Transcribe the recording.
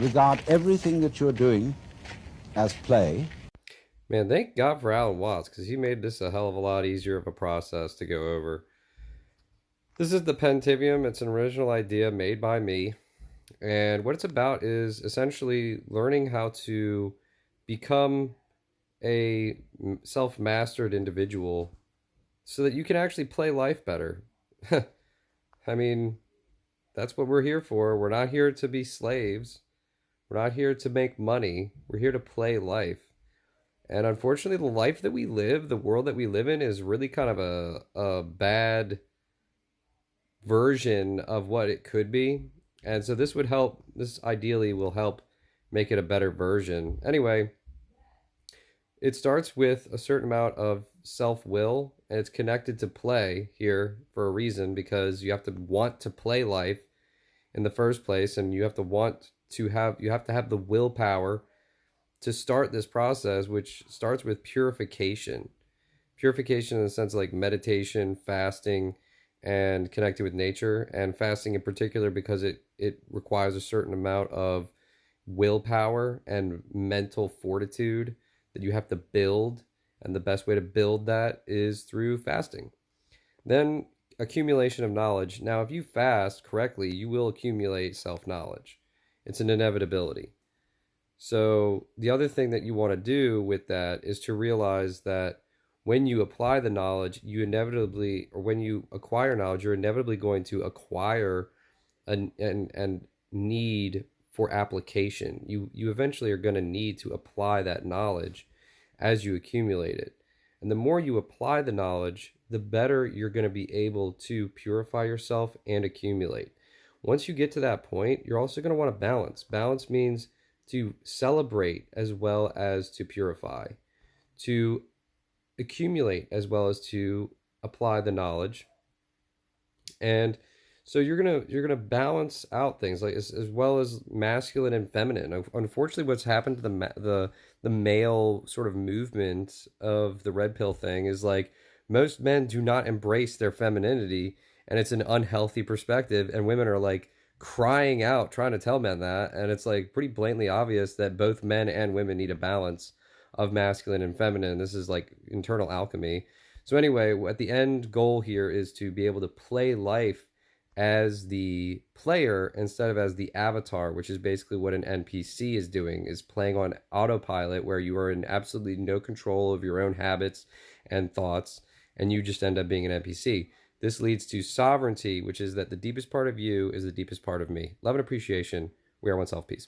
regard everything that you're doing as play. Man, thank God for Alan Watts, because he made this a hell of a lot easier of a process to go over. This is the Pentivium. It's an original idea made by me. And what it's about is essentially learning how to become a self-mastered individual so that you can actually play life better. I mean, that's what we're here for. We're not here to be slaves. We're not here to make money. We're here to play life. And unfortunately, the life that we live, the world that we live in, is really kind of a bad version of what it could be. And so this would help, this ideally will help make it a better version. Anyway, it starts with a certain amount of self-will, and it's connected to play here for a reason, because you have to want to play life in the first place, and you have to have the willpower to start this process, which starts with purification. Purification in the sense of like meditation, fasting, and connecting with nature, and fasting in particular because it requires a certain amount of willpower and mental fortitude that you have to build, and the best way to build that is through fasting. Then accumulation of knowledge. Now, if you fast correctly, you will accumulate self-knowledge. It's an inevitability. So the other thing that you want to do with that is to realize that when you apply the knowledge, you inevitably, or when you acquire knowledge, you're inevitably going to acquire and need for application. You eventually are going to need to apply that knowledge as you accumulate it. And the more you apply the knowledge, the better you're going to be able to purify yourself and accumulate. Once you get to that point, you're also going to want to balance. Balance means to celebrate as well as to purify, to accumulate as well as to apply the knowledge. And so you're gonna balance out things like as well as masculine and feminine. Unfortunately, what's happened to the male sort of movement of the red pill thing is like most men do not embrace their femininity, and it's an unhealthy perspective, and women are like crying out trying to tell men that, and it's like pretty blatantly obvious that both men and women need a balance of masculine and feminine. This is like internal alchemy. So anyway, at the end goal here is to be able to play life as the player instead of as the avatar, which is basically what an NPC is doing, is playing on autopilot, where you are in absolutely no control of your own habits and thoughts, and you just end up being an NPC. This leads to sovereignty, which is that the deepest part of you is the deepest part of me. Love and appreciation. We are one self. Peace.